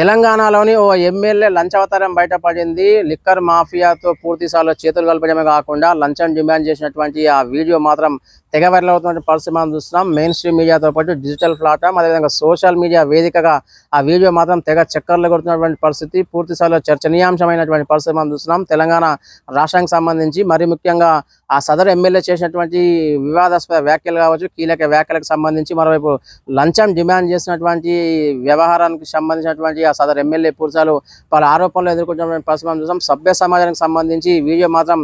తెలంగాణలోని ఓ ఎమ్మెల్యే లంచావతారం బయటపడింది. లిక్కర్ మాఫియాతో పూర్తిస్థాయిలో చేతులు కలపడమే కాకుండా లంచం డిమాండ్ చేసినటువంటి ఆ వీడియో మాత్రం తెగ వైరల్ అవుతున్న పరిస్థితి మనం చూస్తున్నాం. మెయిన్ స్ట్రీమ్ మీడియాతో పాటు డిజిటల్ ప్లాట్ఫామ్ అదేవిధంగా సోషల్ మీడియా వేదికగా ఆ వీడియో మాత్రం తెగ చక్కర్లు కొడుతున్నటువంటి పరిస్థితి, పూర్తిస్థాయిలో చర్చనీయాంశమైనటువంటి పరిస్థితి మనం చూస్తున్నాం. తెలంగాణ రాష్ట్రానికి సంబంధించి మరి ముఖ్యంగా ఆ సదరు ఎమ్మెల్యే చేసినటువంటి వివాదాస్పద వ్యాఖ్యలు కావచ్చు, కీలక వ్యాఖ్యలకు సంబంధించి మరోవైపు లంచం డిమాండ్ చేసినటువంటి వ్యవహారానికి సంబంధించినటువంటి ఆ సదరు ఎమ్మెల్యే పూర్తిస్థాయిలో పలు ఆరోపణలు ఎదుర్కొంటున్న పరిస్థితి మనం చూస్తాం. సభ్య సమాజానికి సంబంధించి వీడియో మాత్రం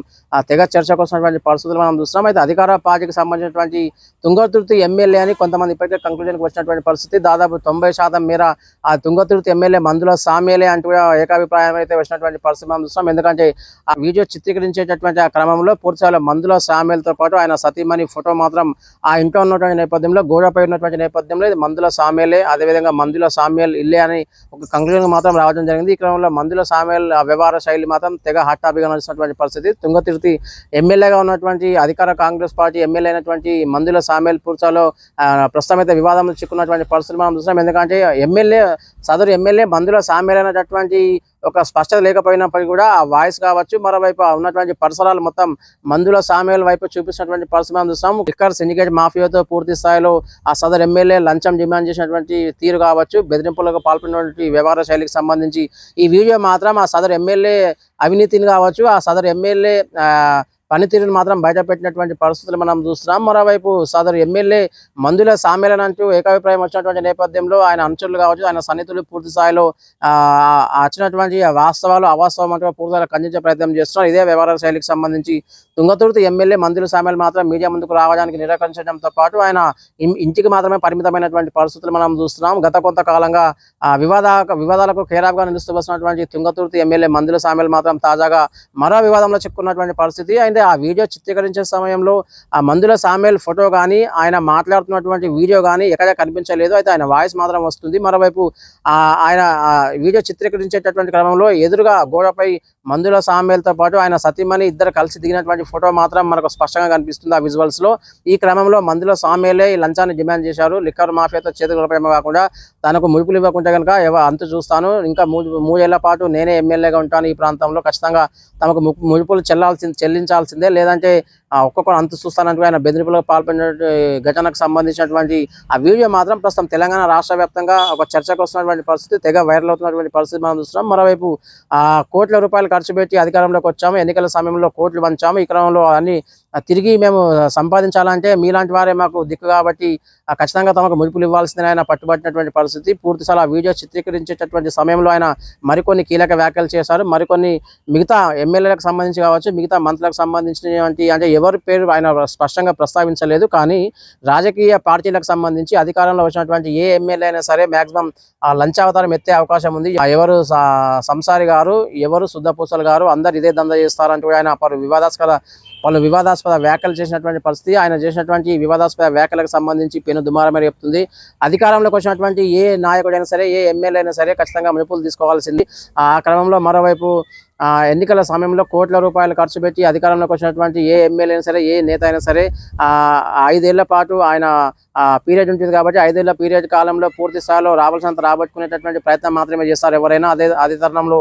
తెగ చర్చకు వస్తున్నటువంటి పరిస్థితులు మనం చూస్తున్నాం. అయితే అధికార పార్టీకి సంబంధించినటువంటి తుంగతుర్తి ఎమ్మెల్యే అని కొంతమంది ఇప్పటికే కంక్లూజన్కి వచ్చినటువంటి పరిస్థితి. దాదాపు 90% మేర ఆ తుంగతుర్తి ఎమ్మెల్యే మందుల సామ్యేలే అంటూ ఏకాభిప్రాయం అయితే వచ్చినటువంటి పరిస్థితి మనం చూస్తాం. ఎందుకంటే ఆ వీడియో చిత్రీకరించేటటువంటి ఆ క్రమంలో పూర్తిస్థాయిలో మందుల సామ్యేలతో పాటు ఆయన సతీమణి ఫోటో మాత్రం ఆ ఇంట్లో ఉన్నటువంటి నేపథ్యంలో, గోడపై ఉన్నటువంటి నేపథ్యంలో ఇది మందుల సామ్యేలే, అదేవిధంగా మందుల సామ్యేల్ ఇల్లే అని ఒక కంక్లూజన్ మాత్రం రావడం జరిగింది. ఈ క్రమంలో మందుల సామ్యేల్ వ్యవహార శైలి మాత్రం తెగ హాట్ టాపిక్గా నడుస్తున్నటువంటి పరిస్థితి. తుంగతుర్తి ఎమ్మెల్యేగా ఉన్నటువంటి అధికార కాంగ్రెస్ పార్టీ ఎమ్మెల్యే అయినటువంటి మందుల సామ్యేల్ పూర్తిస్థాయిలో ప్రస్తుతం అయితే వివాదంలో చిక్కున్నటువంటి పరిస్థితులు మనం చూస్తున్నాం. ఎందుకంటే సదరు ఎమ్మెల్యే మందుల సామ్యేల్ అనేటటువంటి ఒక స్పష్టత లేకపోయినప్పటికీ కూడా ఆ వాయిస్ కావచ్చు, మరోవైపు ఉన్నటువంటి పరిసరాలు మొత్తం మందుల సామ్యేల్ వైపు చూపిస్తున్నటువంటి పరిస్థితి మనం చూస్తాం. లిక్కర్ సిండికేట్ మాఫియాతో పూర్తి స్థాయిలో ఆ సదరు ఎమ్మెల్యే లంచం డిమాండ్ చేసినటువంటి తీరు కావచ్చు, బెదిరింపులకు పాల్పడినటువంటి వ్యవహార శైలికి సంబంధించి ఈ వీడియో మాత్రం ఆ సదరు ఎమ్మెల్యే అవినీతిని కావచ్చు, ఆ సదరు ఎమ్మెల్యే పనితీరును మాత్రం బయటపెట్టినటువంటి పరిస్థితులు మనం చూస్తున్నాం. మరోవైపు సదరు ఎమ్మెల్యే మందుల సామ్యేలన్ అంటూ ఏకాభిప్రాయం వచ్చినటువంటి నేపథ్యంలో ఆయన అనుచరులు కావచ్చు, ఆయన సన్నిహితులు పూర్తి స్థాయిలో వచ్చినటువంటి వాస్తవాలు అవాస్తవం అంటూ పూర్తిగా ఖండించే ప్రయత్నం చేస్తున్నారు. ఇదే వ్యవహార శైలికి సంబంధించి తుంగతుర్తి ఎమ్మెల్యే మందుల సామ్యేల్ మాత్రం మీడియా ముందుకు రావడానికి నిరాకరించడంతో పాటు ఆయన ఇంటికి మాత్రమే పరిమితమైనటువంటి పరిస్థితులు మనం చూస్తున్నాం. గత కొంతకాలంగా వివాదాలకు కేరాఫ్గా నిలుస్తూ వస్తున్నటువంటి తుంగతుర్తి ఎమ్మెల్యే మందుల సామ్యేల్ మాత్రం తాజాగా మరో వివాదంలో చిక్కున్నటువంటి పరిస్థితి. అయితే ఆ వీడియో చిత్రీకరించే సమయంలో ఆ మందుల సామ్యేల్ ఫోటో కానీ, ఆయన మాట్లాడుతున్నటువంటి వీడియో కానీ ఎక్కడ కనిపించలేదు. అయితే ఆయన వాయిస్ మాత్రం వస్తుంది. మరోవైపు ఆయన వీడియో చిత్రీకరించేటటువంటి క్రమంలో ఎదురుగా గోడపై మందుల సామ్యేల్తో పాటు ఆయన సతీమణి ఇద్దరు కలిసి దిగినటువంటి ఫోటో మాత్రం మనకు స్పష్టంగా కనిపిస్తుంది ఆ విజువల్స్ లో. ఈ క్రమంలో మందుల సామ్యేలే ఈ లంచాన్ని డిమాండ్ చేశారు. లిక్కర్ మాఫియాతో చేతులు కలపడమే కాకుండా తనకు ముడుపులు ఇవ్వకుంటే కనుక అంతు చూస్తాను, ఇంకా 3 ఏళ్ల పాటు నేనే ఎమ్మెల్యేగా ఉంటాను, ఈ ప్రాంతంలో ఖచ్చితంగా తమకు ముడుపులు చెల్లించాల్సిందే, లేదంటే ఒక్కొక్కరు అంతు చూస్తానంటూ ఆయన బెదిరింపులకు పాల్పడిన ఘటనకు సంబంధించినటువంటి ఆ వీడియో మాత్రం ప్రస్తుతం తెలంగాణ రాష్ట్ర వ్యాప్తంగా ఒక చర్చకు వస్తున్నటువంటి పరిస్థితి, తెగ వైరల్ అవుతున్నటువంటి పరిస్థితి మనం చూస్తున్నాం. మరోవైపు కోట్ల రూపాయలు ఖర్చు పెట్టి అధికారంలోకి వచ్చాము, ఎన్నికల సమయంలో కోట్లు పంచాము, ఈ క్రమంలో అన్ని తిరిగి మేము సంపాదించాలంటే మీలాంటి వారే మాకు దిక్కు కాబట్టి ఖచ్చితంగా తమకు ముడుపులు ఇవ్వాల్సిందని ఆయన పట్టుబట్టినటువంటి పరిస్థితి. పూర్తిసారి ఆ వీడియో చిత్రీకరించేటటువంటి సమయంలో ఆయన మరికొన్ని కీలక వ్యాఖ్యలు చేశారు. మరికొన్ని మిగతా ఎమ్మెల్యేలకు సంబంధించి కావచ్చు, మిగతా మంత్రులకు సంబంధించినటువంటి అంటే ఎవరి పేరు ఆయన స్పష్టంగా ప్రస్తావించలేదు. కానీ రాజకీయ పార్టీలకు సంబంధించి అధికారంలో వచ్చినటువంటి ఏ ఎమ్మెల్యే అయినా సరే మాక్సిమం లంచావతారం ఎత్తే అవకాశం ఉంది. ఎవరు సంసారి గారు, ఎవరు శుద్ధపూసలు గారు, అందరు ఇదే దందా చేస్తారంటూ ఆయన పలు వివాదాస్పద వ్యాఖ్యలు చేసినటువంటి పరిస్థితి. ఆయన చేసినటువంటి వివాదాస్పద వ్యాఖ్యలకు సంబంధించి పెను దుమారమే చెప్తుంది. అధికారంలోకి వచ్చినటువంటి ఏ నాయకుడైనా సరే, ఏ ఎమ్మెల్యే అయినా సరే ఖచ్చితంగా ముడుపులు తీసుకోవాల్సింది. ఆ క్రమంలో మరోవైపు ఎన్నికల సమయంలో కోట్ల రూపాయలు ఖర్చు పెట్టి అధికారంలోకి వచ్చినటువంటి ఏ ఎమ్మెల్యే అయినా సరే, ఏ నేత అయినా సరే 5 ఏళ్ల పాటు ఆయన పీరియడ్ ఉంటుంది కాబట్టి 5 ఏళ్ల పీరియడ్ కాలంలో పూర్తి స్థాయిలో రావాల్సినంత రాబట్టుకునేటటువంటి ప్రయత్నం మాత్రమే చేస్తారు ఎవరైనా. అదే తరుణంలో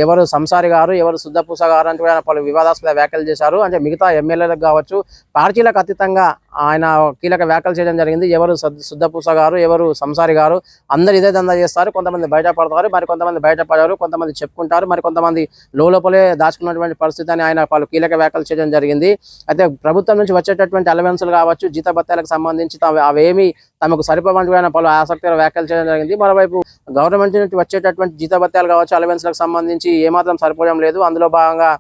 ఎవరు సంసారి గారు, ఎవరు శుద్ధపూస గారు అంటూ ఆయన పలు వివాదాస్పద వ్యాఖ్యలు చేశారు. అంటే మిగతా ఎమ్మెల్యేలకు కావచ్చు, పార్టీలకు అతీతంగా ఆయన కీలక వ్యాఖ్యలు చేయడం జరిగింది. ఎవరు శుద్ధపూస గారు, ఎవరు సంసారి గారు, అందరు ఇదే దందా చేస్తారు. కొంతమంది బయటపడతారు, మరి కొంతమంది బయటపడారు, కొంతమంది చెప్పుకుంటారు, మరి కొంతమంది లోపలే దాచుకున్నటువంటి పరిస్థితి అని ఆయన పలు కీలక వ్యాఖ్యలు చేయడం జరిగింది. అయితే ప్రభుత్వం నుంచి వచ్చేటటువంటి అలవెన్సులు కావచ్చు, జీతభత్యాలకు సంబంధించి అవేమి తమకు సరిపోవంటూ ఆయన పలు ఆసక్తికర వ్యాఖ్యలు చేయడం జరిగింది. మరోవైపు గవర్నమెంట్ నుంచి వచ్చేటటువంటి జీతభత్యాలు కావచ్చు, అలవెన్స్లకు సంబంధించి ఏమాత్రం సరిపోవడం లేదు. అందులో భాగంగా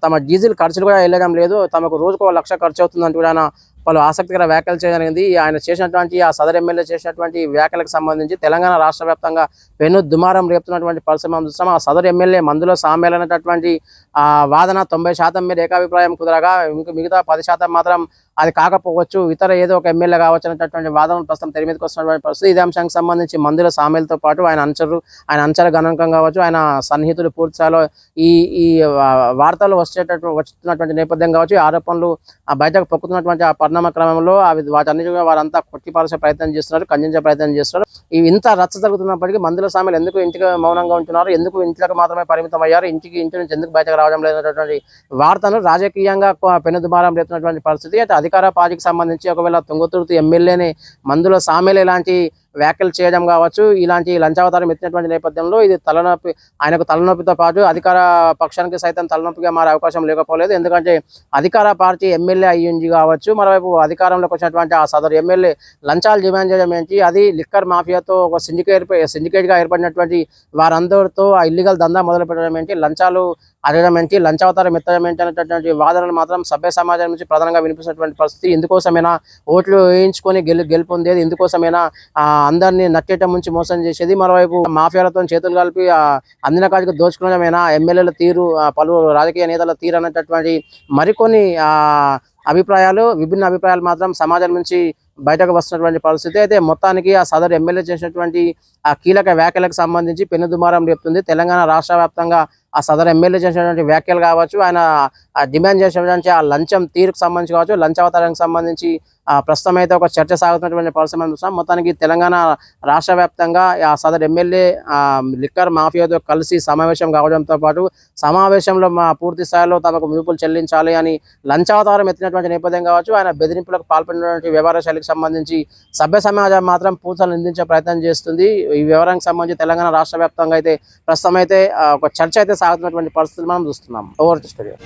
తమ డీజిల్ ఖర్చులు కూడా వెళ్ళడం లేదు. తమకు రోజుకు 1 లక్ష ఖర్చు అవుతుందంటూ ఆయన పలు ఆసక్తికర వ్యాఖ్యలు చేయడం జరిగింది. ఆయన చేసినటువంటి ఆ సదర్ ఎమ్మెల్యే చేసినటువంటి వ్యాఖ్యలకు సంబంధించి తెలంగాణ రాష్ట్ర వ్యాప్తంగా పెను దుమారం రేపుతున్నటువంటి పరిస్థితి మనం చూస్తాం. ఆ సదర్ ఎమ్మెల్యే మందుల సామ్యేల్ అనేటటువంటి వాదన 90% మీద ఏకాభిప్రాయం కుదరగా మిగతా 10% మాత్రం అది కాకపోవచ్చు, ఇతర ఏదో ఒక ఎమ్మెల్యే కావచ్చు అనేటటువంటి వాదన ప్రస్తుతం తెర మీదకి వస్తున్నటువంటి పరిస్థితి. ఇదే అంశానికి సంబంధించి మందుల సామెలతో పాటు ఆయన అంచల గణాంకం కావచ్చు, ఆయన సన్నిహితులు పూర్తిస్థాయిలో ఈ ఈ వార్తలు వస్తున్నటువంటి నేపథ్యం కావచ్చు, ఈ ఆరోపణలు బయటకు పొక్కుతున్నటువంటి ఆ పరిణామ క్రమంలో వాటన్నిటి వారంతా కొట్టిపాల్సే ప్రయత్నం చేస్తున్నారు, ఖండించే ప్రయత్నం చేస్తున్నారు. ఇవి ఇంత రచ్చ జరుగుతున్నప్పటికీ మందుల సామెలు ఎందుకు ఇంటికి మౌనంగా ఉంటున్నారు, ఎందుకు ఇంట్లోకి మాత్రమే పరిమితం అయ్యారు, ఇంటి నుంచి ఎందుకు బయటకు రావడం లేదనేటువంటి వార్తను రాజకీయంగా పెనుదుమారం రేపుతున్నటువంటి పరిస్థితి. అయితే అధికార పార్టీకి సంబంధించి ఒకవేళ తుంగతుర్తి ఎమ్మెల్యేని మందుల సామెలు ఇలాంటి వ్యాఖ్యలు చేయడం కావచ్చు, ఇలాంటి లంచావతారం ఎత్తినటువంటి నేపథ్యంలో ఇది ఆయనకు తలనొప్పితో పాటు అధికార పక్షానికి సైతం తలనొప్పిగా మారే అవకాశం లేకపోలేదు. ఎందుకంటే అధికార పార్టీ ఎమ్మెల్యే అయ్యింది కావచ్చు, మరోవైపు అధికారంలోకి వచ్చినటువంటి ఆ సదరు ఎమ్మెల్యే లంచాలు డిమాండ్ చేయడం ఏంటి, అది లిక్కర్ మాఫియాతో ఒక సిండికేట్గా ఏర్పడినటువంటి వారందరితో ఆ ఇల్లీగల్ దందా మొదలు పెట్టడం ఏంటి, లంచాలు అడగడం ఏంటి, లంచావతారం ఎత్తడం ఏంటి అనేటటువంటి వాదనలు మాత్రం సభ్య సమాజం నుంచి ప్రధానంగా వినిపిస్తున్నటువంటి పరిస్థితి. ఇందుకోసమైనా ఓట్లు వేయించుకొని గెలుపొందేది, ఇందుకోసమైనా అందరినీ నట్టేట ముంచి మోసం చేసేది, మరోవైపు మాఫియాలతో చేతులు కలిపి అందిన కాడికి దోచుకునడమేనా ఎమ్మెల్యేల తీరు, పలువురు రాజకీయ నేతల తీరు అనేటటువంటి మరికొన్ని విభిన్న అభిప్రాయాలు మాత్రం సమాజం నుంచి బయటకు వస్తున్నటువంటి పరిస్థితి. అయితే మొత్తానికి ఆ సదరు ఎమ్మెల్యే చేసినటువంటి ఆ కీలక వ్యాఖ్యలకు సంబంధించి పెనుదుమారం రేపుతుంది. తెలంగాణ రాష్ట్ర వ్యాప్తంగా ఆ సదరు ఎమ్మెల్యే చేసినటువంటి వ్యాఖ్యలు కావచ్చు, ఆయన డిమాండ్ చేసినటువంటి ఆ లంచం తీరుకు సంబంధించి కావచ్చు, లంచావతారానికి సంబంధించి ప్రస్తుతం అయితే ఒక చర్చ సాగుతున్నటువంటి పరిస్థితి మనం చూస్తాం. మొత్తానికి తెలంగాణ రాష్ట్ర వ్యాప్తంగా ఆ సదరు ఎమ్మెల్యే లిక్కర్ మాఫియాతో కలిసి సమావేశం కావడంతో పాటు సమావేశంలో పూర్తి స్థాయిలో తమకు ముడుపులు చెల్లించాలి అని లంచావతారం ఎత్తినటువంటి నేపథ్యం కావచ్చు, ఆయన బెదిరింపులకు పాల్పడినటువంటి వ్యవహార శైలికి సంబంధించి సభ్య సమాజం మాత్రం పూర్తిగా నిందించే ప్రయత్నం చేస్తుంది. ఈ వ్యవహారానికి సంబంధించి తెలంగాణ రాష్ట్ర వ్యాప్తంగా అయితే ప్రస్తుతం అయితే ఒక చర్చ అయితే సాగుతున్నటువంటి పరిస్థితులు మనం చూస్తున్నాం. Over to studio.